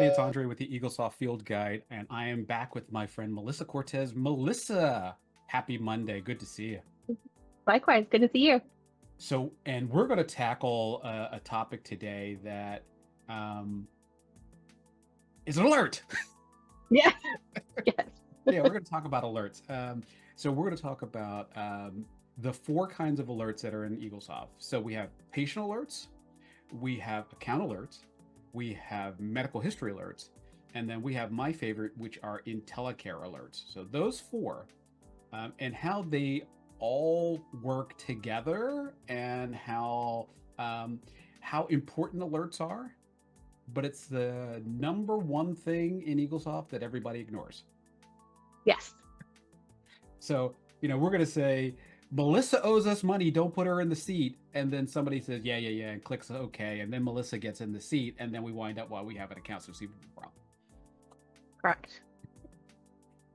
everybody, it's Andre with the EagleSoft Field Guide, and I am back with my friend Melissa Cortez. Melissa, happy Monday. Good to see you. Likewise, good to see you. So, and we're going to tackle a topic today that um, is an alert. Yeah. Yes. Yeah, we're going to talk about alerts. So we're going to talk about the four kinds of alerts that are in EagleSoft. So we have patient alerts, we have account alerts, we have medical history alerts, and then we have my favorite, which are Intellicare alerts. So those four, and how they all work together, and how important alerts are. But it's the number one thing in EagleSoft that everybody ignores. Yes. So, we're going to say, Melissa owes us money, don't put her in the seat. And then somebody says, yeah, and clicks OK. And then Melissa gets in the seat. And then we wind up while we have an accounts receivable problem. Correct.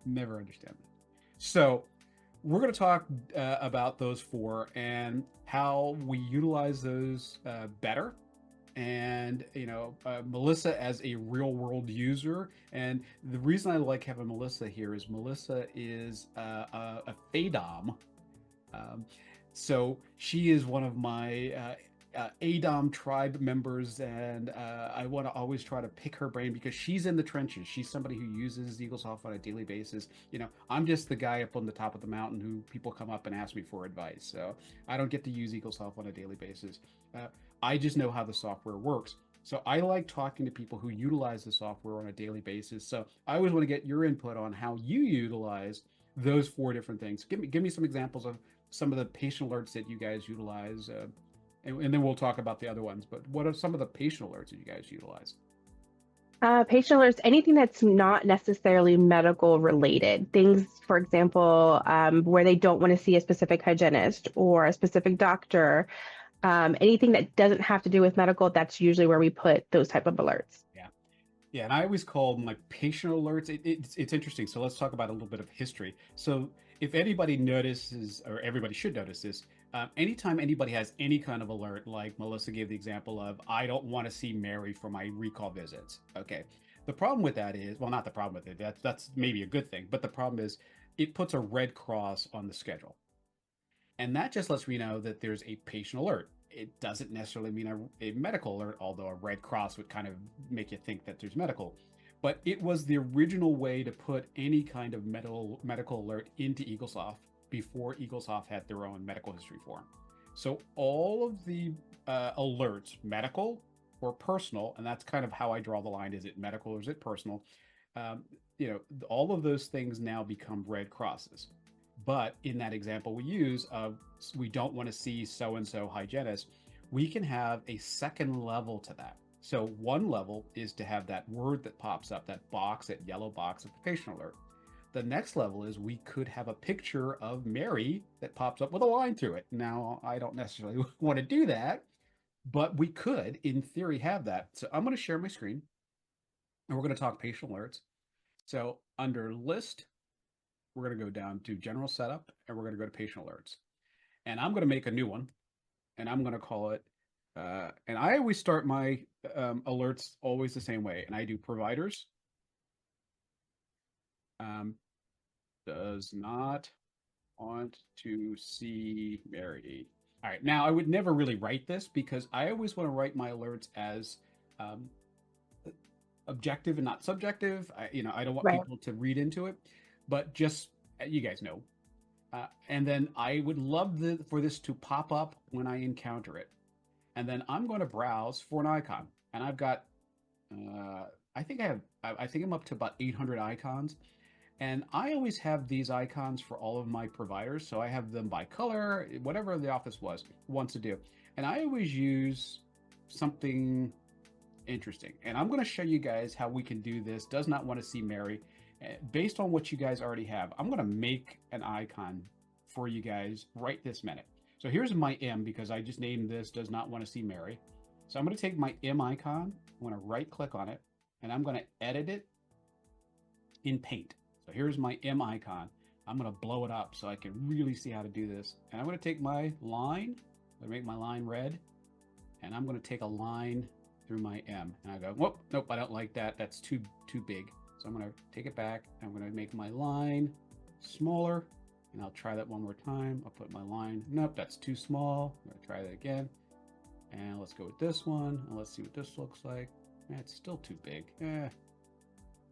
Never understand that. So we're going to talk about those four and how we utilize those better. And Melissa as a real world user, and the reason I like having Melissa here is Melissa is a FAADOM, so she is one of my ADOM tribe members, and I want to always try to pick her brain because she's in the trenches. She's somebody who uses EagleSoft on a daily basis. I'm just the guy up on the top of the mountain who people come up and ask me for advice, so I don't get to use EagleSoft on a daily basis. I just know how the software works. So I like talking to people who utilize the software on a daily basis. So I always want to get your input on how you utilize those four different things. Give me some examples of some of the patient alerts that you guys utilize, and then we'll talk about the other ones. But what are some of the patient alerts that you guys utilize? Patient alerts, anything that's not necessarily medical related. Things, for example, where they don't want to see a specific hygienist or a specific doctor. Anything that doesn't have to do with medical, that's usually where we put those type of alerts. Yeah, and I always call them like patient alerts. It's interesting. So let's talk about a little bit of history. So if anybody notices, or everybody should notice this, anytime anybody has any kind of alert, like Melissa gave the example of, I don't want to see Mary for my recall visits. Okay. The problem with that is, well, not the problem with it. That's maybe a good thing, but the problem is it puts a red cross on the schedule. And that just lets me know that there's a patient alert. It doesn't necessarily mean a medical alert, although a red cross would kind of make you think that there's medical. But it was the original way to put any kind of medical alert into EagleSoft before EagleSoft had their own medical history form. So all of the alerts, medical or personal, and that's kind of how I draw the line. Is it medical or is it personal? All of those things now become red crosses. But in that example we use of we don't want to see so-and-so hygienist, we can have a second level to that. So one level is to have that word that pops up, that box, that yellow box of the patient alert. The next level is we could have a picture of Mary that pops up with a line through it. Now, I don't necessarily want to do that, but we could, in theory, have that. So I'm going to share my screen, and we're going to talk patient alerts. So under list, we're going to go down to general setup, and we're going to go to patient alerts. And I'm going to make a new one, and I'm going to call it, and I always start my alerts always the same way. And I do providers, does not want to see Mary. All right, now I would never really write this because I always want to write my alerts as objective and not subjective. I don't want people to read into it, but just, you guys know. And then I would love for this to pop up when I encounter it. And then I'm going to browse for an icon. And I've got, I think I'm up to about 800 icons. And I always have these icons for all of my providers. So I have them by color, whatever the office wants to do. And I always use something interesting. And I'm going to show you guys how we can do this. Does not want to see Mary. Based on what you guys already have, I'm going to make an icon for you guys right this minute. So here's my M, because I just named this does not want to see Mary. So I'm going to take my M icon, I'm going to right click on it, and I'm going to edit it in Paint. So here's my M icon. I'm going to blow it up so I can really see how to do this. And I'm going to take my line, I'm going to make my line red, and I'm going to take a line through my M, and I go, whoop, nope, I don't like that. That's too big. So I'm going to take it back. I'm going to make my line smaller, and I'll try that one more time. I'll put my line, nope, that's too small. I'm going to try that again. And let's go with this one, and let's see what this looks like. It's still too big.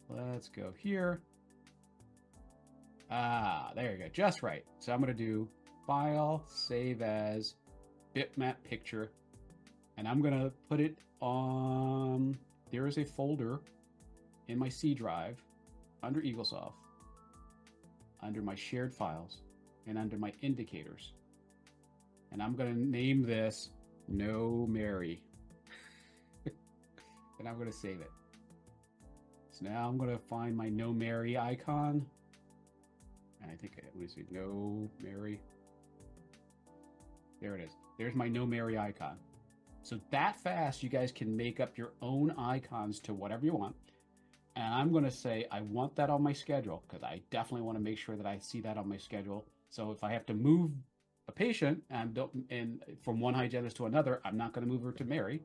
Let's go here. There you go, just right. So I'm going to do File, Save As, Bitmap Picture, and I'm going to put it on, there is a folder in my C drive under EagleSoft, under my shared files, and under my indicators. And I'm going to name this No Mary. And I'm going to save it. So now I'm going to find my No Mary icon. And I think it was No Mary. There it is. There's my No Mary icon. So that fast, you guys can make up your own icons to whatever you want. And I'm going to say, I want that on my schedule, because I definitely want to make sure that I see that on my schedule. So if I have to move a patient and from one hygienist to another, I'm not going to move her to Mary.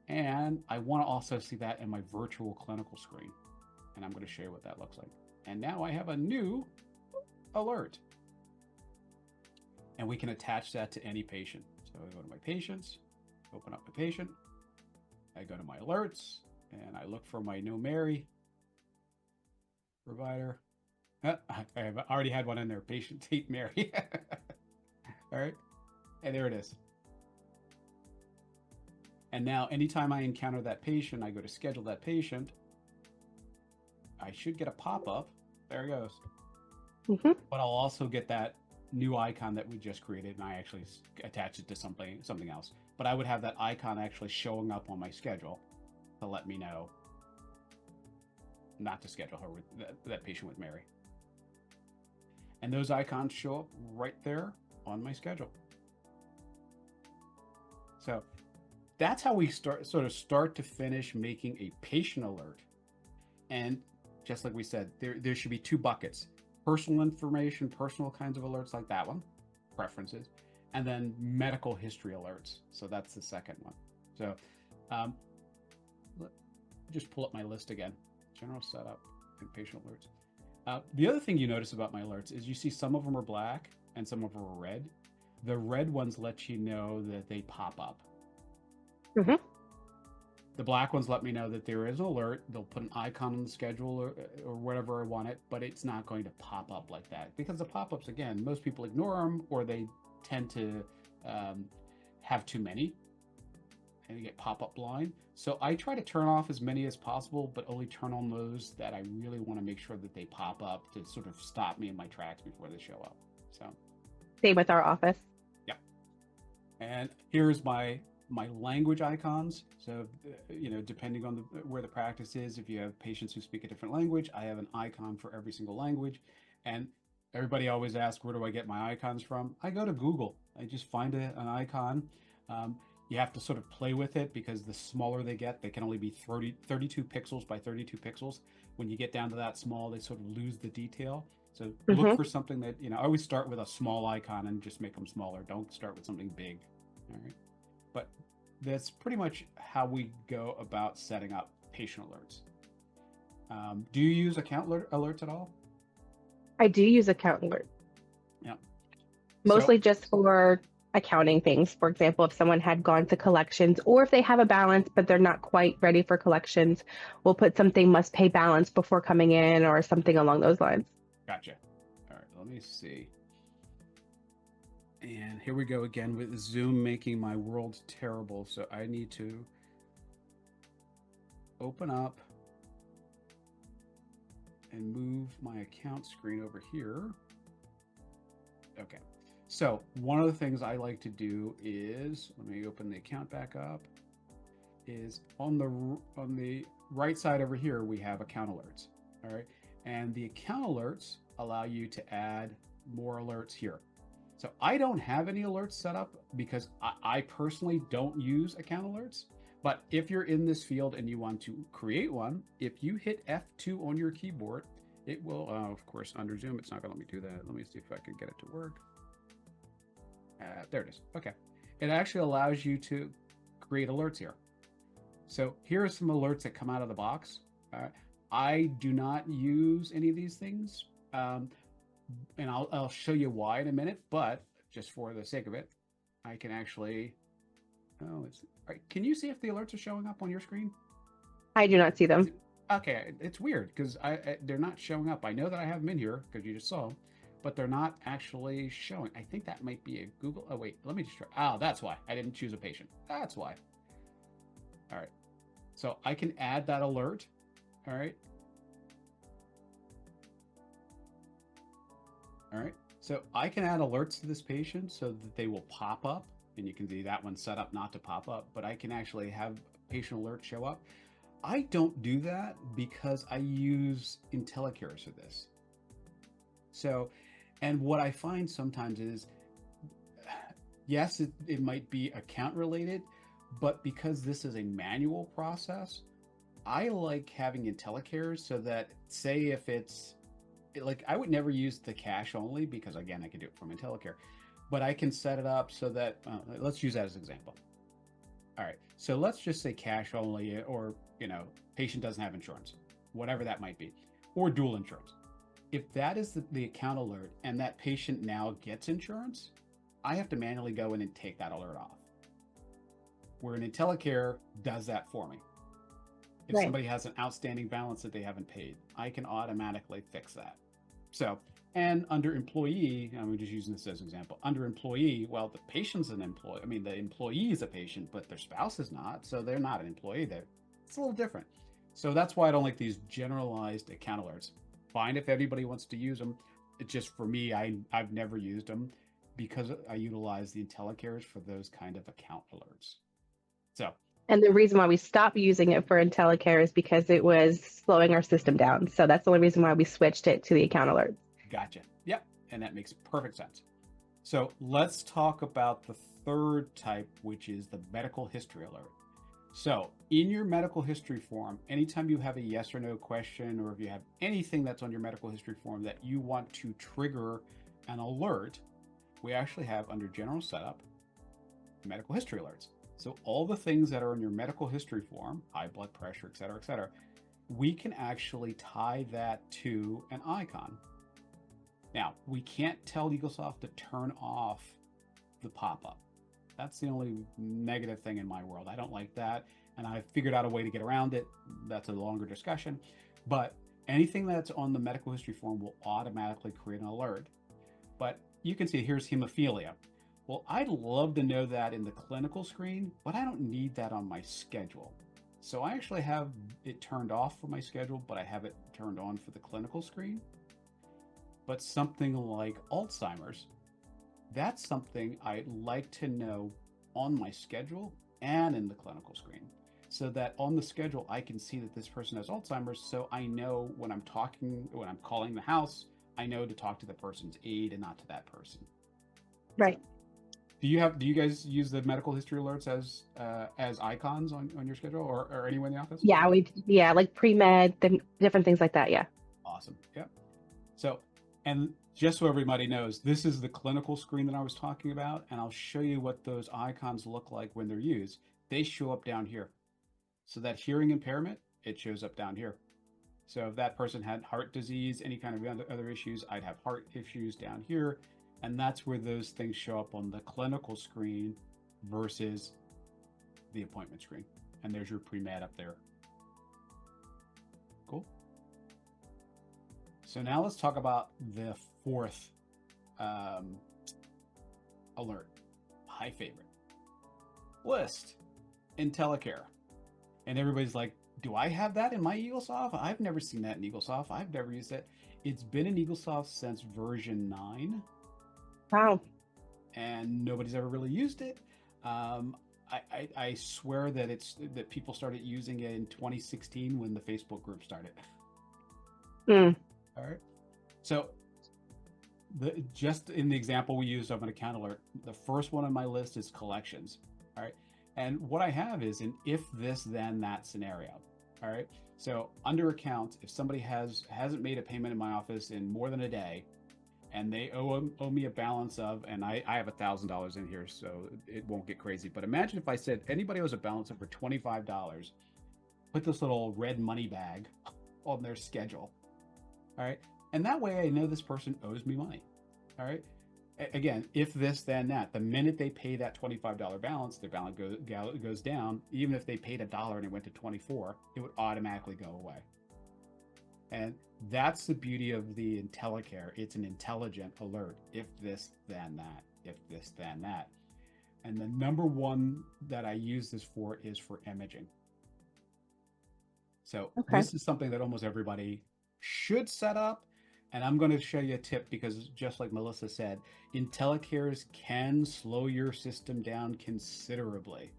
And I want to also see that in my virtual clinical screen. And I'm going to show you what that looks like. And now I have a new alert. And we can attach that to any patient. So I go to my patients, open up the patient. I go to my alerts, and I look for my No Mary provider. I have already had one in there, patient Tate Mary. All right. And there it is. And now anytime I encounter that patient, I go to schedule that patient. I should get a pop-up. There it goes. Mm-hmm. But I'll also get that new icon that we just created, and I actually attach it to something else. But I would have that icon actually showing up on my schedule to let me know not to schedule her with that patient with Mary. And those icons show up right there on my schedule. So that's how we start to finish making a patient alert. And just like we said, there should be two buckets: personal information, personal kinds of alerts like that one, preferences, and then medical history alerts. So that's the second one. So just pull up my list again. General setup and patient alerts. The other thing you notice about my alerts is you see some of them are black and some of them are red. The red ones let you know that they pop up. Mm-hmm. The black ones let me know that there is an alert. They'll put an icon on the schedule or whatever I want it, but it's not going to pop up like that, because the pop-ups, again, most people ignore them, or they tend to have too many and you get pop-up blind. So I try to turn off as many as possible, but only turn on those that I really want to make sure that they pop up to sort of stop me in my tracks before they show up. So Same with our office. yeah. And here's my language icons. So, depending on where the practice is, if you have patients who speak a different language, I have an icon for every single language. And everybody always asks, where do I get my icons from? I go to Google. I just find an icon. You have to sort of play with it, because the smaller they get, they can only be 32 pixels by 32 pixels. When you get down to that small, they sort of lose the detail. So look for something that, I always start with a small icon and just make them smaller. Don't start with something big. All right. But that's pretty much how we go about setting up patient alerts. Do you use account alerts at all? I do use account alerts. Yeah. Mostly just for accounting things. For example, if someone had gone to collections, or if they have a balance but they're not quite ready for collections, we'll put something must pay balance before coming in, or something along those lines. Gotcha. All right, let me see. And here we go again with Zoom making my world terrible. So I need to open up and move my account screen over here. Okay. So one of the things I like to do is, let me open the account back up, is on the right side over here, we have account alerts. All right. And the account alerts allow you to add more alerts here. So I don't have any alerts set up, because I personally don't use account alerts. But if you're in this field and you want to create one, if you hit F2 on your keyboard, it will, of course, under Zoom, it's not going to let me do that. Let me see if I can get it to work. There it is. Okay. It actually allows you to create alerts here. So here are some alerts that come out of the box. I do not use any of these things, um, and I'll show you why in a minute. But just for the sake of it, I can actually. Oh, it's all right. Can you see if the alerts are showing up on your screen? I do not see them. Okay, it's weird because they're not showing up. I know that I have them in here because you just saw them, but they're not actually showing. I think that might be a Google. Oh wait, let me just try. Oh, that's why I didn't choose a patient. That's why. All right, so I can add that alert. All right. All right. So I can add alerts to this patient so that they will pop up, and you can see that one set up not to pop up, but I can actually have patient alerts show up. I don't do that because I use Intellicare for this. So, and what I find sometimes is, yes, it might be account related, but because this is a manual process, I like having Intellicare so that, say, if it's like, I would never use the cash only because, again, I can do it from Intellicare, but I can set it up so that, let's use that as an example. All right. So let's just say cash only, or, patient doesn't have insurance, whatever that might be, or dual insurance. If that is the account alert and that patient now gets insurance, I have to manually go in and take that alert off. Where an Intellicare does that for me. If Right. somebody has an outstanding balance that they haven't paid, I can automatically fix that. So, and under employee, I'm just using this as an example. Under employee, well, the patient's an employee. I mean, the employee is a patient, but their spouse is not. So they're not an employee. It's a little different. So that's why I don't like these generalized account alerts. Fine if everybody wants to use them. It's just for me, I've never used them because I utilize the Intellicares for those kind of account alerts. So, And the reason why we stopped using it for Intellicare is because it was slowing our system down. So that's the only reason why we switched it to the account alerts. gotcha. Yep. And that makes perfect sense. So let's talk about the third type, which is the medical history alert. So in your medical history form, anytime you have a yes or no question, or if you have anything that's on your medical history form that you want to trigger an alert, we actually have under general setup, medical history alerts. So all the things that are in your medical history form, high blood pressure, et cetera, we can actually tie that to an icon. Now, we can't tell EagleSoft to turn off the pop-up. That's the only negative thing in my world. I don't like that, and I figured out a way to get around it. That's a longer discussion, but anything that's on the medical history form will automatically create an alert. But you can see here's hemophilia. Well, I'd love to know that in the clinical screen, but I don't need that on my schedule. So I actually have it turned off for my schedule, but I have it turned on for the clinical screen. But something like Alzheimer's, that's something I'd like to know on my schedule and in the clinical screen, so that on the schedule I can see that this person has Alzheimer's, so I know when I'm calling the house, I know to talk to the person's aide and not to that person. Right. Do you guys use the medical history alerts as icons on your schedule, or anyone in the office? Yeah, like pre-med, different things like that. Yeah. Awesome. Yep. So, and just so everybody knows, this is the clinical screen that I was talking about, and I'll show you what those icons look like when they're used. They show up down here. So that hearing impairment, it shows up down here. So if that person had heart disease, any kind of other issues, I'd have heart issues down here. And that's where those things show up on the clinical screen versus the appointment screen. And there's your pre-med up there. Cool. So now let's talk about the fourth alert. My favorite. List. Intellicare. And everybody's like, do I have that in my EagleSoft? I've never seen that in EagleSoft. I've never used it. It's been in EagleSoft since version 9. Wow. And nobody's ever really used it. I swear that people started using it in 2016 when the Facebook group started. Mm. All right. So just in the example we used of an account alert, the first one on my list is collections. All right. And what I have is an if this, then that scenario. All right. So under accounts, if somebody hasn't made a payment in my office in more than a day, and they owe me a balance of, and I have $1,000 in here, so it won't get crazy. But imagine if I said anybody owes a balance over $25, put this little red money bag on their schedule. All right. And that way I know this person owes me money. All right. Again, if this, then that. The minute they pay that $25 balance, their balance goes down. Even if they paid $1 and it went to 24, it would automatically go away. And that's the beauty of the Intellicare. It's an intelligent alert. If this, then that. If this, then that. And the number one that I use this for is for imaging. So this is something that almost everybody should set up. And I'm going to show you a tip because just like Melissa said, Intellicares can slow your system down considerably.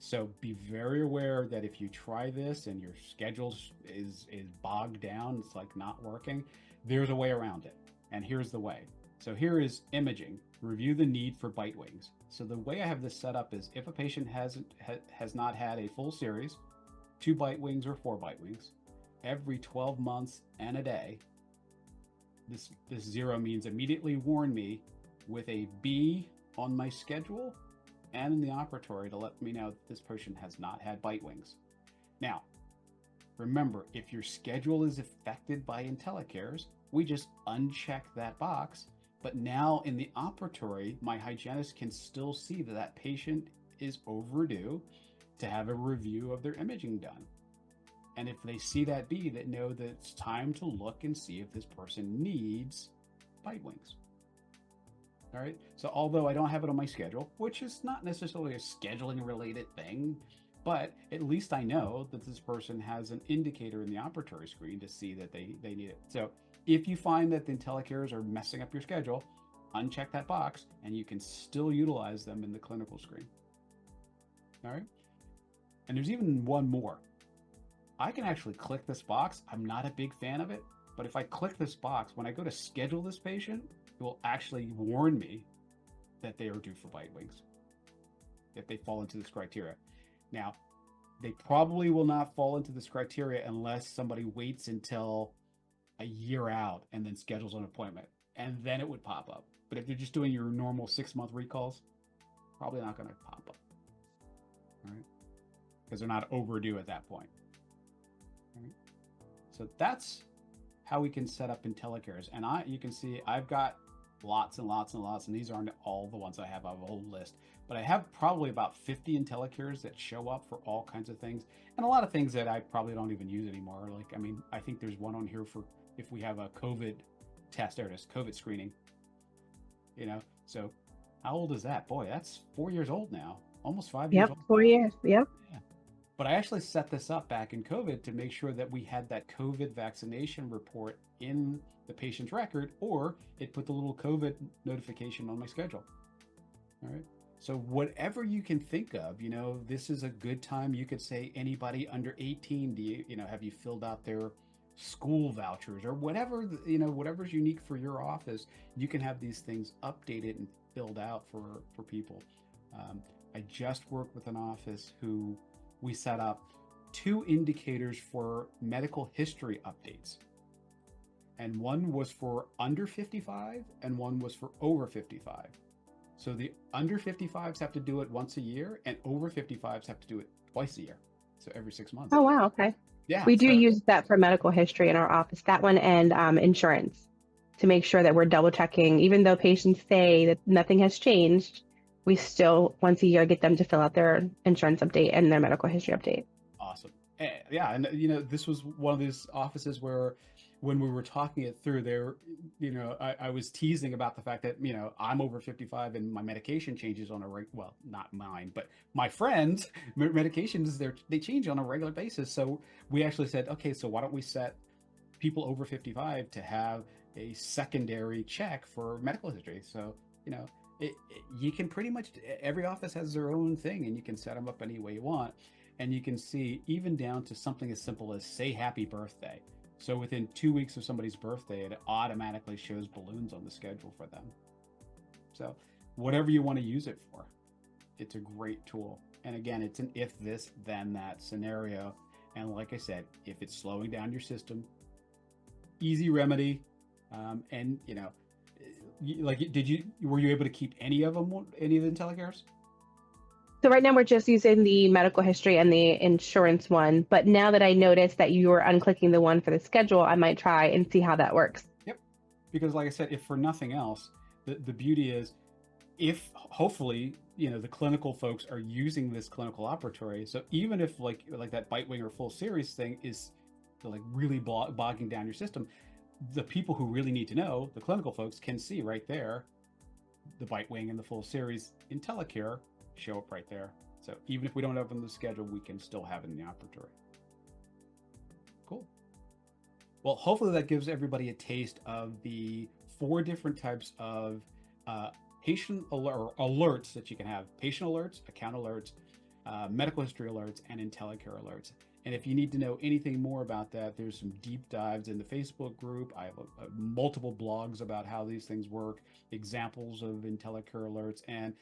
So be very aware that if you try this and your schedule is bogged down, it's like not working, there's a way around it. And here's the way. So here is imaging. Review the need for bite wings. So the way I have this set up is if a patient has not had a full series, 2 bite wings or 4 bite wings, every 12 months and a day, this 0 means immediately warn me with a B on my schedule and in the operatory to let me know that this patient has not had bite wings. Now, remember, if your schedule is affected by Intellicares, we just uncheck that box. But now in the operatory, my hygienist can still see that that patient is overdue to have a review of their imaging done. And if they see that B, they know that it's time to look and see if this person needs bite wings. All right. So although I don't have it on my schedule, which is not necessarily a scheduling related thing, but at least I know that this person has an indicator in the operatory screen to see that they need it. So if you find that the Intellicares are messing up your schedule, uncheck that box and you can still utilize them in the clinical screen. All right. And there's even one more. I can actually click this box. I'm not a big fan of it, but if I click this box, when I go to schedule this patient, it will actually warn me that they are due for bite wings, if they fall into this criteria. Now, they probably will not fall into this criteria unless somebody waits until a year out and then schedules an appointment, and then it would pop up. But if you're just doing your normal 6-month recalls, probably not going to pop up, all right? Because they're not overdue at that point. Right. So that's how we can set up Intellicares. And you can see I've got lots and lots and lots, and these aren't all the ones I have. I have a whole list, but I have probably about 50 Intellicares that show up for all kinds of things, and a lot of things that I probably don't even use anymore. Like, I mean, I think there's one on here for if we have a COVID test, there it is, COVID screening. You know, so how old is that? Boy, that's 4 years old now, almost 5 years old. 4 years. Yep. Yeah. But I actually set this up back in COVID to make sure that we had that COVID vaccination report in the patient's record, or it put the little COVID notification on my schedule. All right. So whatever you can think of, you know, this is a good time. You could say anybody under 18, do you know, have you filled out their school vouchers or whatever, you know, whatever's unique for your office, you can have these things updated and filled out for people. I just worked with an office who we set up 2 indicators for medical history updates. And one was for under 55 and one was for over 55. So the under 55s have to do it once a year and over 55s have to do it twice a year. So every 6 months. Oh, wow. Okay. Yeah. We do use that for medical history in our office, that one and insurance, to make sure that we're double checking. Even though patients say that nothing has changed, we still once a year get them to fill out their insurance update and their medical history update. Awesome. Yeah. And, you know, this was one of these offices where when we were talking it through there, you know, I was teasing about the fact that, you know, I'm over 55 and my medication changes on well, not mine, but my friends' medications, they change on a regular basis. So we actually said, okay, so why don't we set people over 55 to have a secondary check for medical history? So, you know, you can pretty much, every office has their own thing and you can set them up any way you want. And you can see even down to something as simple as say happy birthday. So within 2 weeks of somebody's birthday, it automatically shows balloons on the schedule for them. So whatever you want to use it for, it's a great tool. And again, it's an if this, then that scenario. And like I said, if it's slowing down your system, easy remedy. And, you know, like, were you able to keep any of them, any of the IntelliCares? So right now we're just using the medical history and the insurance one. But now that I noticed that you're unclicking the one for the schedule, I might try and see how that works. Yep. Because like I said, if for nothing else, the beauty is, if hopefully, the clinical folks are using this clinical operatory, so even if like that bite wing or full series thing is like really bogging down your system, the people who really need to know, the clinical folks, can see right there the bite wing and the full series Intellicare show up right there. So even if we don't have it on the schedule, we can still have it in the operatory. Cool. Well, hopefully that gives everybody a taste of the 4 different types of patient alerts that you can have: patient alerts, account alerts, medical history alerts, and Intellicare alerts. And if you need to know anything more about that, there's some deep dives in the Facebook group. I have multiple blogs about how these things work, examples of Intellicare alerts, and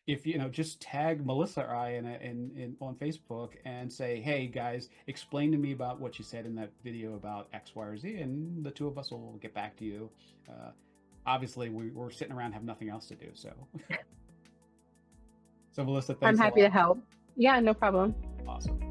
if just tag Melissa or I on Facebook and say, "Hey guys, explain to me about what you said in that video about X, Y, or Z," and the 2 of us will get back to you. Obviously, we're sitting around, have nothing else to do, so. So Melissa, I'm thanks a happy to lot. help. Yeah, no problem. Awesome.